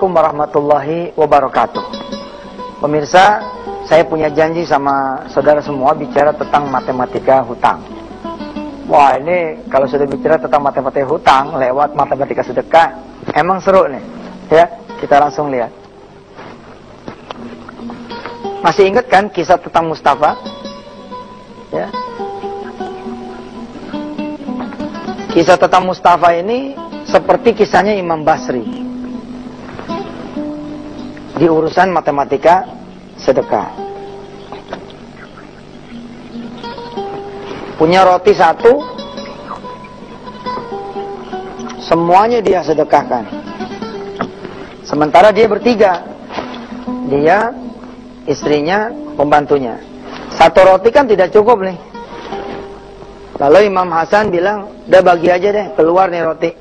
Assalamualaikum warahmatullahi wabarakatuh. Pemirsa, saya punya janji sama saudara semua bicara tentang matematika hutang. Wah, ini kalau sudah bicara tentang matematika hutang lewat matematika sedekah, emang seru nih. Ya, kita langsung lihat. Masih ingat kan kisah tentang Mustafa? Ya. Kisah tentang Mustafa ini seperti kisahnya Imam Basri di urusan matematika sedekah. Punya roti satu, semuanya dia sedekahkan. Sementara dia bertiga, dia, istrinya, pembantunya. Satu roti kan tidak cukup nih. Lalu Imam Hasan bilang, udah bagi aja deh, keluar nih roti.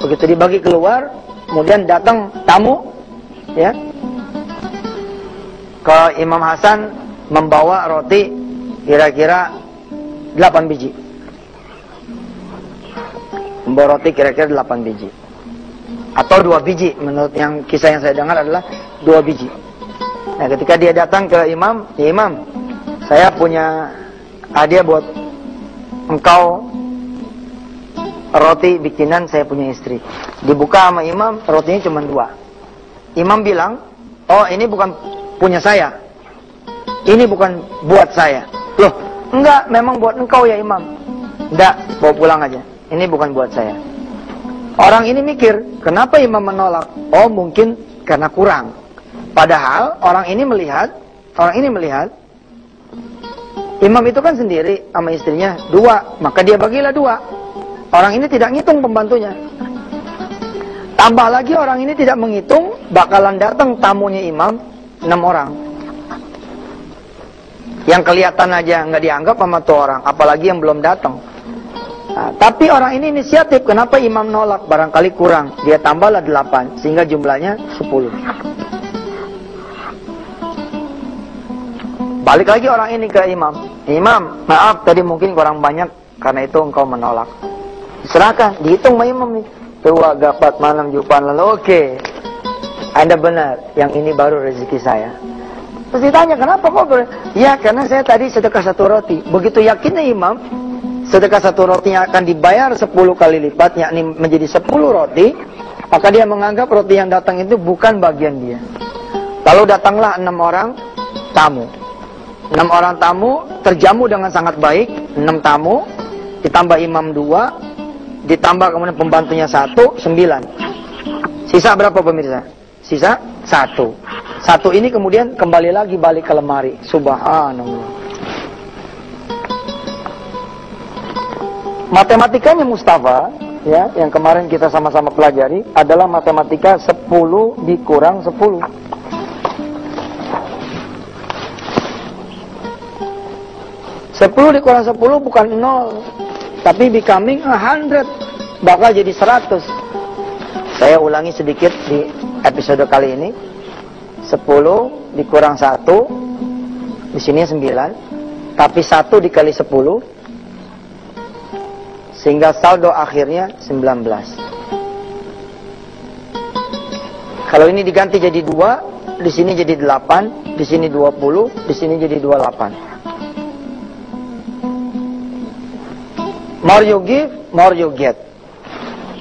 Begitu dibagi keluar, kemudian datang tamu, ya, ke Imam Hasan membawa roti kira-kira 8 biji. Membawa roti kira-kira 8 biji. Atau 2 biji, menurut yang kisah yang saya dengar adalah 2 biji. Nah, ketika dia datang ke Imam, ya Imam, saya punya hadiah buat engkau, roti bikinan saya punya istri. Dibuka sama Imam, rotinya cuma 2. Imam bilang, oh ini bukan punya saya, ini bukan buat saya. Loh, enggak, memang buat engkau ya Imam. Enggak, bawa pulang aja, ini bukan buat saya. Orang ini mikir, kenapa Imam menolak? Oh mungkin karena kurang. Padahal orang ini melihat Imam itu kan sendiri sama istrinya 2, maka dia bagilah 2. Orang ini tidak ngitung pembantunya. Tambah lagi orang ini tidak menghitung bakalan datang tamunya Imam 6 orang. Yang kelihatan aja nggak dianggap sama tuh orang, apalagi yang belum datang. Nah, tapi orang ini inisiatif, kenapa Imam nolak? Barangkali kurang, dia tambahlah 8 sehingga jumlahnya 10. Balik lagi orang ini ke Imam. Imam, maaf tadi mungkin kurang banyak, karena itu engkau menolak. Serahkan, dihitung sama Imam nih. 2, 4, 6 jupan lalu. Oke, Anda benar, yang ini baru rezeki saya. Terus ditanya, kenapa kok? Ya, karena saya tadi sedekah 1 roti. Begitu yakinnya Imam, sedekah 1 rotinya akan dibayar 10 kali lipat, yakni menjadi 10 roti, maka dia menganggap roti yang datang itu bukan bagian dia. Lalu datanglah 6 orang tamu. 6 orang tamu terjamu dengan sangat baik. 6 tamu ditambah Imam 2, ditambah kemudian pembantunya 1, 9. Sisa berapa pemirsa? Sisa 1. 1 ini kemudian kembali lagi balik ke lemari. Subhanallah. Matematikanya Mustafa, ya, yang kemarin kita sama-sama pelajari adalah matematika 10 dikurang 10. 10 dikurang 10 bukan 0, tapi becoming 100, bakal jadi 100. Saya ulangi sedikit di episode kali ini. 10 dikurang 1, di sini 9, tapi 1 dikali 10, sehingga saldo akhirnya 19. Kalau ini diganti jadi 2, di sini jadi 8, di sini 20, di sini jadi 28. More you give, more you get.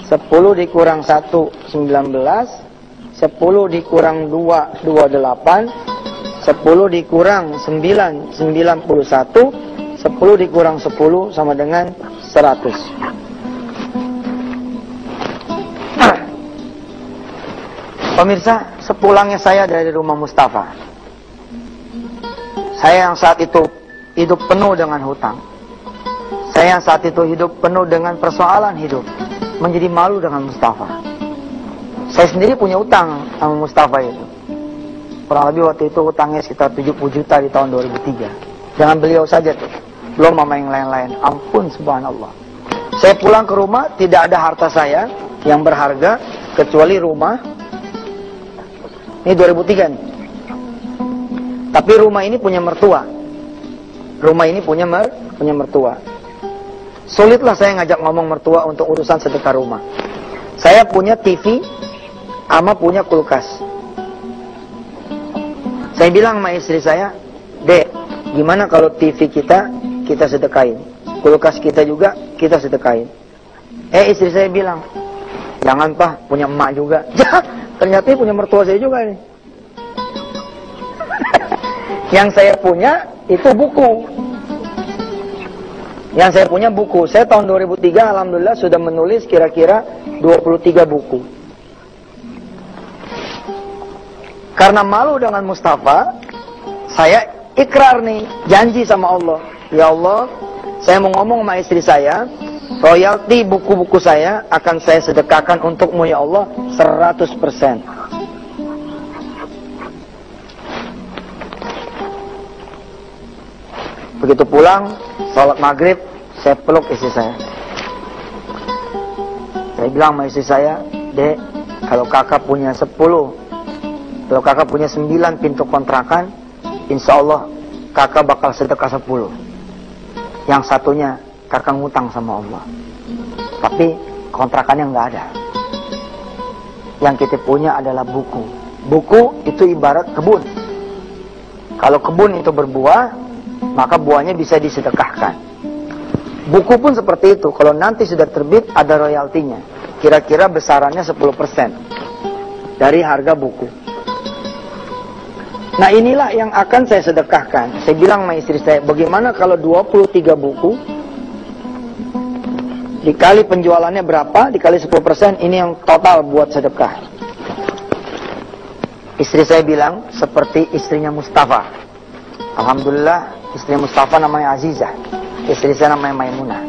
10 dikurang 1, 19. 10 dikurang 2, 28. 10 dikurang 9, 91. 10 dikurang 10 sama dengan 100. Pemirsa, sepulangnya saya dari rumah Mustafa, saya yang saat itu hidup penuh dengan hutang. Saya yang saat itu hidup penuh dengan persoalan hidup, menjadi malu dengan Mustafa. Saya sendiri punya utang sama Mustafa itu. Kurang lebih waktu itu hutangnya sekitar 70 juta di tahun 2003. Jangan beliau saja tuh, belum sama yang lain-lain. Ampun, subhanallah. Saya pulang ke rumah, tidak ada harta saya yang berharga kecuali rumah. Ini 2003 nih. Tapi rumah ini punya mertua. Rumah ini punya mertua. Sulitlah saya ngajak ngomong mertua untuk urusan sedekah rumah. Saya punya TV ama punya kulkas. Saya bilang sama istri saya, Dek, gimana kalau TV kita sedekain, kulkas kita juga kita sedekain. Istri saya bilang, jangan Pak, punya emak juga. Ternyata punya mertua saya juga ini. Yang saya punya itu buku. Yang saya punya buku. Saya tahun 2003 alhamdulillah sudah menulis kira-kira 23 buku. Karena malu dengan Mustafa, saya ikrar nih, janji sama Allah. Ya Allah, saya mau ngomong sama istri saya, royalti buku-buku saya akan saya sedekahkan untukmu ya Allah 100%. Begitu pulang, sholat maghrib, saya peluk istri saya. Saya bilang sama istri saya, Dek, kalau kakak punya 10, kalau kakak punya 9 pintu kontrakan, insya Allah kakak bakal sedekah 10. Yang satunya kakak ngutang sama Allah. Tapi kontrakannya nggak ada. Yang kita punya adalah buku. Buku itu ibarat kebun. Kalau kebun itu berbuah, maka buahnya bisa disedekahkan. Buku pun seperti itu. Kalau nanti sudah terbit, ada royaltinya. Kira-kira besarannya 10% dari harga buku. Nah inilah yang akan saya sedekahkan. Saya bilang sama istri saya, bagaimana kalau 23 buku dikali penjualannya berapa, dikali 10%, ini yang total buat sedekah. Istri saya bilang seperti istrinya Mustafa. Alhamdulillah, istri Mustafa namanya Azizah, istri saya namanya Maimunah.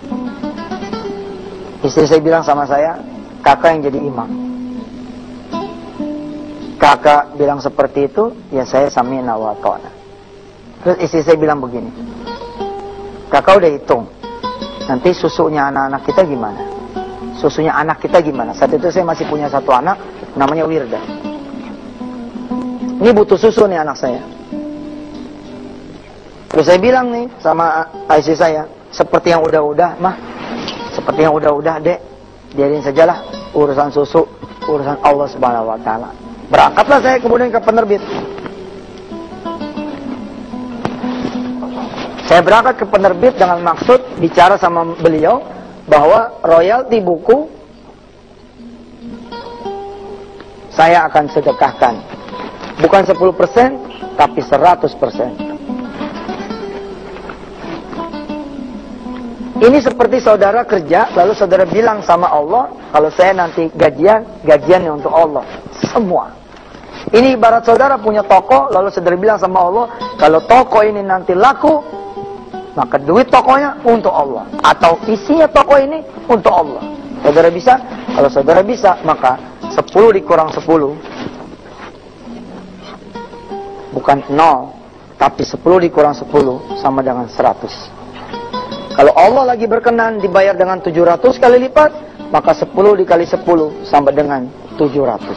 Istri saya bilang sama saya, kakak yang jadi imam. Kakak bilang seperti itu, ya saya sami'na wa ta'na. Terus istri saya bilang begini, kakak udah hitung, nanti susunya anak-anak kita gimana? Susunya anak kita gimana? Saat itu saya masih punya satu anak, namanya Wirda. Ini butuh susu nih anak saya. Terus saya bilang nih sama istri saya, seperti yang udah-udah, mah, seperti yang udah-udah, Dek, biarin sajalah urusan susu, urusan Allah Subhanahu wa Ta'ala. Berangkatlah saya kemudian ke penerbit. Saya berangkat ke penerbit dengan maksud bicara sama beliau bahwa royalti buku saya akan sedekahkan. Bukan 10%, tapi 100%. Ini seperti saudara kerja, lalu saudara bilang sama Allah, kalau saya nanti gajiannya untuk Allah. Semua. Ini ibarat saudara punya toko, lalu saudara bilang sama Allah, kalau toko ini nanti laku, maka duit tokonya untuk Allah. Atau isinya toko ini untuk Allah. Saudara bisa? Kalau saudara bisa, maka 10 dikurang 10. Bukan 0, tapi 10 dikurang 10 sama dengan 100. Kalau Allah lagi berkenan dibayar dengan 700 kali lipat, maka 10 dikali 10 sama dengan 700.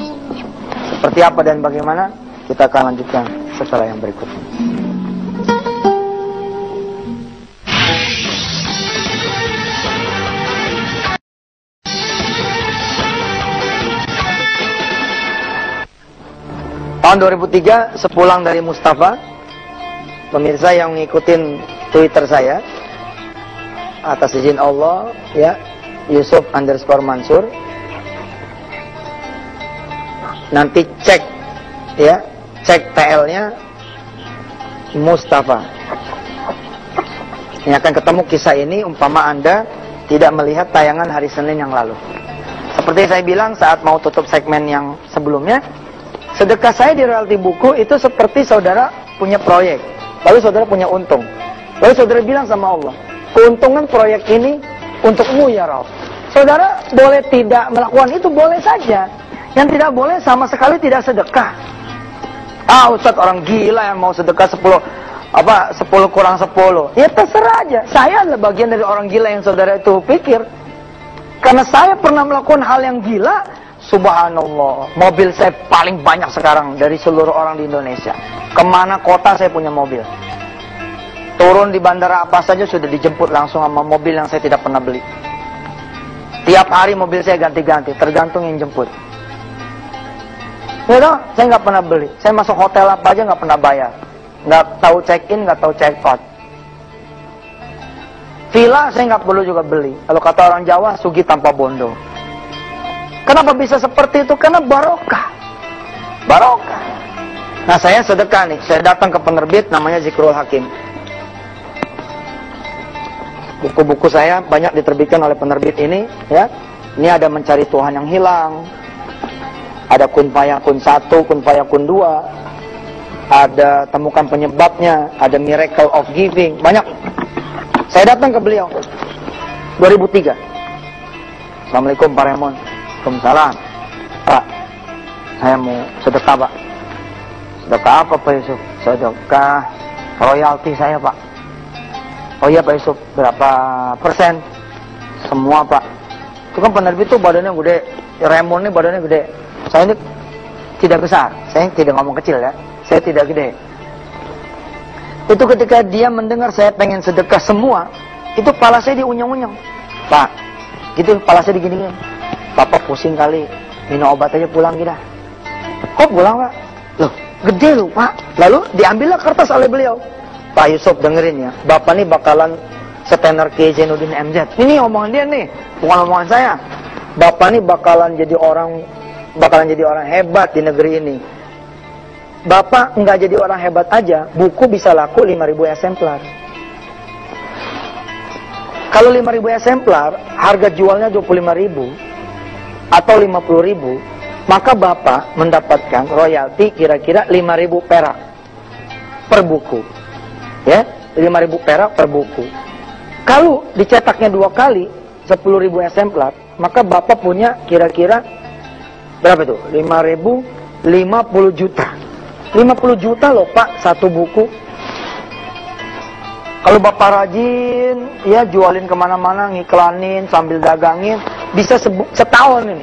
Seperti apa dan bagaimana? Kita akan lanjutkan setelah yang berikut ini. Tahun 2003, sepulang dari Mustafa, pemirsa yang ngikutin Twitter saya, atas izin Allah, ya, Yusuf_Mansur, nanti cek, ya, cek TL-nya Mustafa. Ini akan ketemu kisah ini umpama Anda tidak melihat tayangan hari Senin yang lalu. Seperti saya bilang saat mau tutup segmen yang sebelumnya, sedekah saya di royalti buku itu seperti saudara punya proyek, lalu saudara punya untung. Lalu saudara bilang sama Allah, keuntungan proyek ini untukmu ya Rabb. Saudara boleh tidak melakukan itu, boleh saja. Yang tidak boleh sama sekali tidak sedekah. Ustaz orang gila yang mau sedekah 10 kurang 10. Ya terserah aja. Saya adalah bagian dari orang gila yang saudara itu pikir. Karena saya pernah melakukan hal yang gila. Subhanallah, mobil saya paling banyak sekarang dari seluruh orang di Indonesia. Kemana kota saya punya mobil. Turun di bandara apa saja sudah dijemput langsung sama mobil yang saya tidak pernah beli. Tiap hari mobil saya ganti-ganti, tergantung yang jemput. Ya toh, saya nggak pernah beli. Saya masuk hotel apa aja nggak pernah bayar. Nggak tahu check in, nggak tahu check out. Villa saya nggak perlu juga beli. Kalau kata orang Jawa, sugi tanpa bondo. Kenapa bisa seperti itu? Karena barokah. Barokah. Nah, saya sedekah nih. Saya datang ke penerbit namanya Zikrul Hakim. Buku-buku saya banyak diterbitkan oleh penerbit ini, ya. Ini ada Mencari Tuhan yang Hilang. Ada Kun Fayakun 1, Kun Fayakun 2. Ada Temukan Penyebabnya, ada Miracle of Giving. Banyak. Saya datang ke beliau 2003. Assalamualaikum Pak Raymond. Waalaikumsalam. Pak, saya mau sedekah, Pak. Sedekah apa, Pak Yusuf? Sedekah royalti saya, Pak. Oh iya, Pak Yusuf, berapa persen? Semua, Pak. Itu kan penerbit itu badannya gede. Raymond ini badannya gede. Saya ini tidak besar. Saya tidak ngomong kecil ya. Saya tidak gede. Itu ketika dia mendengar saya pengen sedekah semua, itu kepala saya diunyeng-unyeng. Pak, gitu kepala saya digini-gini. Bapak pusing kali, minum obat aja pulang kita. Kok pulang, Pak? Loh, gede loh, Pak. Lalu diambillah kertas oleh beliau. Pak Yusuf, dengerin ya. Bapak nih bakalan setenar Kiai Zainuddin MZ. Ini omongan dia nih, bukan omongan saya. Bapak nih bakalan jadi orang hebat di negeri ini. Bapak nggak jadi orang hebat aja, buku bisa laku 5.000 eksemplar. Kalau 5.000 eksemplar, harga jualnya 25.000 atau 50.000, maka Bapak mendapatkan royalti kira-kira 5.000 perak per buku. Ya, 5.000 perak per buku. Kalau dicetaknya 2 kali, 10.000 eksemplar, maka Bapak punya kira-kira berapa itu? 5.000, 50 juta. 50 juta loh Pak, satu buku. Kalau Bapak rajin, ya jualin kemana-mana, ngiklanin, sambil dagangin, bisa setahun ini.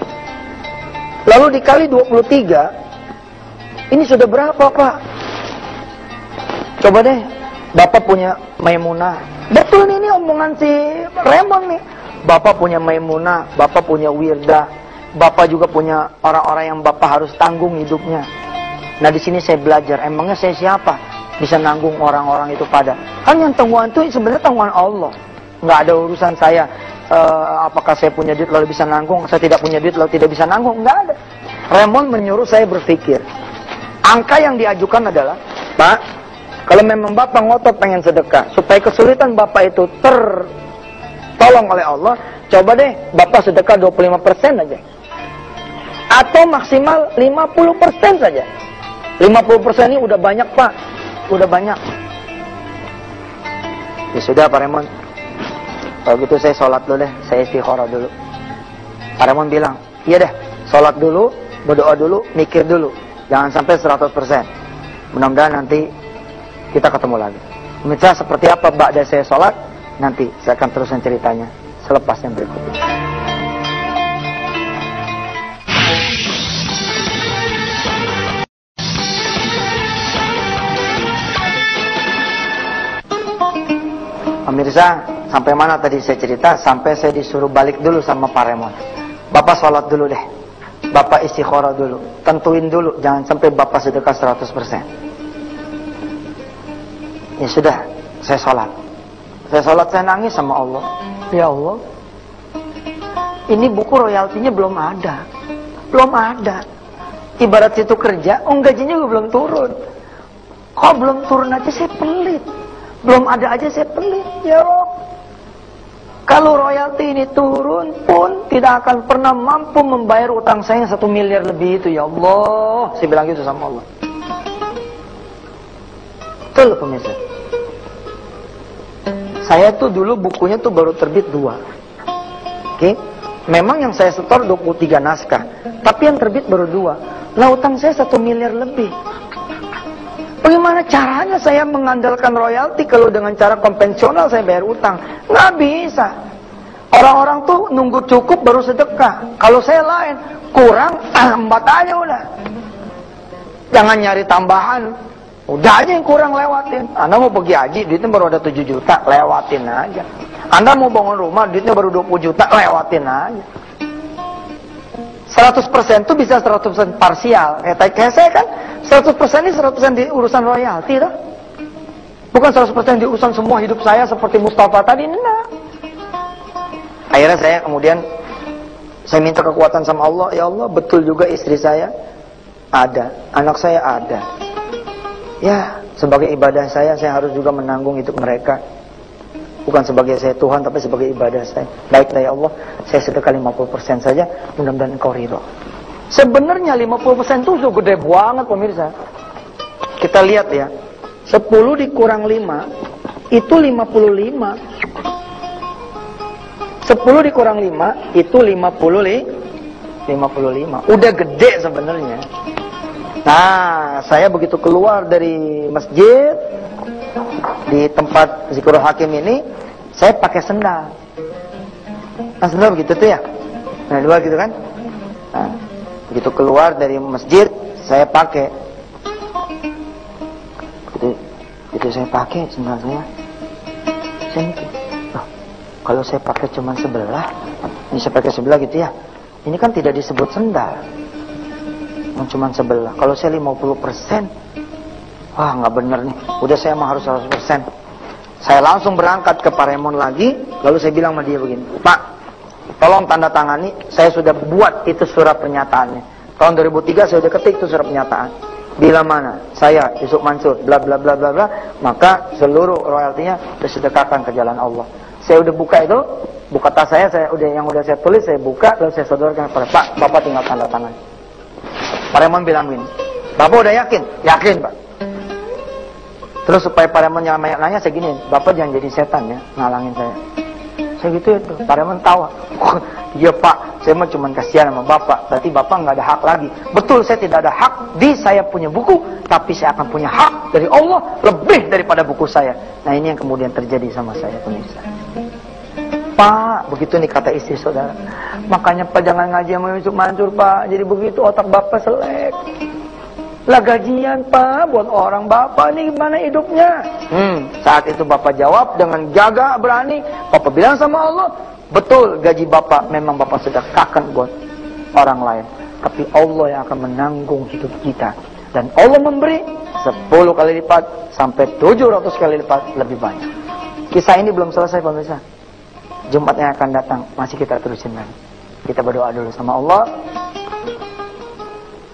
Lalu dikali 23, ini sudah berapa Pak? Coba deh, Bapak punya Maimunah. Betul nih, ini omongan si Raymond nih. Bapak punya Maimunah, Bapak punya Wirda, Bapak juga punya orang-orang yang Bapak harus tanggung hidupnya. Nah di sini saya belajar, emangnya saya siapa bisa nanggung orang-orang itu pada? Kan yang tanggungan itu sebenarnya tanggungan Allah. Nggak ada urusan saya, apakah saya punya duit lalu bisa nanggung, saya tidak punya duit lalu tidak bisa nanggung, nggak ada. Raymond menyuruh saya berpikir. Angka yang diajukan adalah, Pak, kalau memang Bapak ngotot pengen sedekah, supaya kesulitan Bapak itu tertolong oleh Allah, coba deh Bapak sedekah 25% aja. Atau maksimal 50% saja. 50% ini udah banyak Pak, udah banyak. Ya sudah Pak Raymond, kalau gitu saya sholat dulu deh, saya istikharah dulu. Pak Raymond bilang, iya deh, sholat dulu, berdoa dulu, mikir dulu, jangan sampai 100%. Mudah-mudahan nanti kita ketemu lagi. Pemirsa, seperti apa ba'da saya sholat, nanti saya akan teruskan ceritanya selepas yang berikut ini. Pemirsa, sampai mana tadi saya cerita? Sampai saya disuruh balik dulu sama Pak Raymond. Bapak sholat dulu deh. Bapak istikharah dulu. Tentuin dulu, jangan sampai Bapak sedekah 100%. Ya sudah, saya sholat. Saya nangis sama Allah. Ya Allah, ini buku royaltinya belum ada. Belum ada. Ibarat situ kerja, gajinya juga belum turun. Kok belum turun aja saya pelit. Belum ada aja saya pelit, ya Rob. Kalau royalti ini turun pun tidak akan pernah mampu membayar utang saya 1 miliar lebih itu, ya Allah. Saya bilang gitu sama Allah. Betul pemirsa. Saya tuh dulu bukunya tuh baru terbit 2. Oke? Memang yang saya setor 23 naskah, tapi yang terbit baru 2. Lah utang saya 1 miliar lebih. Bagaimana caranya saya mengandalkan royalti kalau dengan cara konvensional saya bayar utang? Nggak bisa. Orang-orang tuh nunggu cukup baru sedekah. Kalau saya lain, kurang, embat aja udah. Jangan nyari tambahan. Udah aja yang kurang lewatin. Anda mau pergi haji, duitnya baru ada 7 juta, lewatin aja. Anda mau bangun rumah, duitnya baru 20 juta, lewatin aja. 100% itu bisa 100% parsial. Kayak saya kan 100% ini 100% di urusan royalti toh. Bukan 100% di urusan semua hidup saya seperti Mustafa tadi, enggak. Akhirnya saya kemudian saya minta kekuatan sama Allah, ya Allah, betul juga istri saya ada, anak saya ada. Ya, sebagai ibadah saya harus juga menanggung hidup mereka. Bukan sebagai saya Tuhan, tapi sebagai ibadah saya. Baiklah ya Allah, saya sedekah 50% saja, mudah-mudahan Engkau ridho. Sebenarnya 50% itu sudah gede banget pemirsa. Kita lihat ya, 10 dikurang 5, itu 55. 10 dikurang 5, itu 55. Udah gede sebenarnya. Nah, saya begitu keluar dari masjid, di tempat Zikrul Hakim ini, saya pakai sendal. Nah, sendal begitu tuh ya. Nah, dua gitu kan. Nah, begitu keluar dari masjid, saya pakai. Begitu saya pakai sendal saya. Saya mikir, oh, kalau saya pakai cuma sebelah, ini saya pakai sebelah gitu ya. Ini kan tidak disebut sendal. Cuma sebelah. Kalau saya 50%, wah nggak bener nih. Udah saya mah harus 100%. Saya langsung berangkat ke Paremon lagi. Lalu saya bilang sama dia begini, Pak, tolong tanda tangani. Saya sudah buat itu surat pernyataannya. Tahun 2003 saya sudah ketik itu surat pernyataan. Bila mana saya Yusuf Mansur bla bla bla bla bla, maka seluruh royaltinya disedekahkan ke jalan Allah. Saya udah buka itu, buka tas saya udah saya tulis, saya buka lalu saya sodorkan kepada Pak, Bapak tinggal tanda tangan. Paremon bilang begini, Bapak udah yakin? Yakin Pak. Terus supaya Paremon jangan banyak nanya, saya gini, Bapak jangan jadi setan ya, ngalangin saya. Saya gitu ya tuh, Paremon tawa. Iya Pak, saya mah cuma kasihan sama Bapak, berarti Bapak nggak ada hak lagi. Betul, saya tidak ada hak di saya punya buku, tapi saya akan punya hak dari Allah lebih daripada buku saya. Nah ini yang kemudian terjadi sama saya pemirsa. Pak, begitu nih kata istri saudara. Makanya Pak jangan ngaji sama Yusuf Mansur Pak. Jadi begitu otak Bapak selek. Lah gajian Pak buat orang Bapak nih gimana hidupnya? Saat itu Bapak jawab dengan jaga berani. Bapak bilang sama Allah, betul gaji Bapak memang Bapak sedekahkan buat orang lain. Tapi Allah yang akan menanggung hidup kita. Dan Allah memberi 10 kali lipat sampai 700 kali lipat lebih banyak. Kisah ini belum selesai pemirsa. Jumat yang akan datang masih kita terusin lagi. Kita berdoa dulu sama Allah.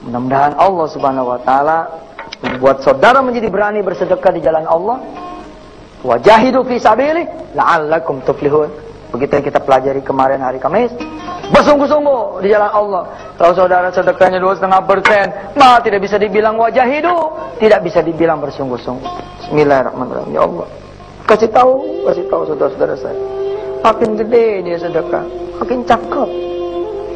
Mudah-mudahan Allah Subhanahu wa taala membuat saudara menjadi berani bersedekah di jalan Allah. Wajahidu fi sabilih la'allakum tuflihun. Begitu yang kita pelajari kemarin hari Kamis. Bersungguh-sungguh di jalan Allah. Kalau saudara sedekahnya 2,5%, maka tidak bisa dibilang wajahidu, tidak bisa dibilang bersungguh-sungguh. Bismillahirrahmanirrahim. Ya Allah, kasih tahu saudara-saudara saya. Makin gede dia sedekah, makin cakep,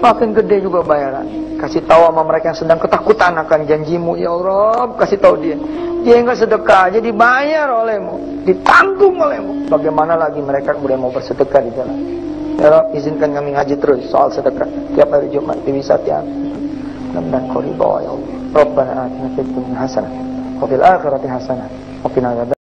makin gede juga bayaran. Kasih tahu sama mereka yang sedang ketakutan akan janjimu, ya Allah, kasih tahu dia enggak sedekah, jadi dibayar olehmu, ditanggung olehmu. Bagaimana lagi mereka kemudian mau bersedekah di jalan? Ya Rabb, izinkan kami ngaji terus soal sedekah tiap hari Jumat di Wisata. Dan Qoriba ya Allah. Rabbana atina fid dunya hasanah wa fil akhirati hasanah wa qina adzabannar.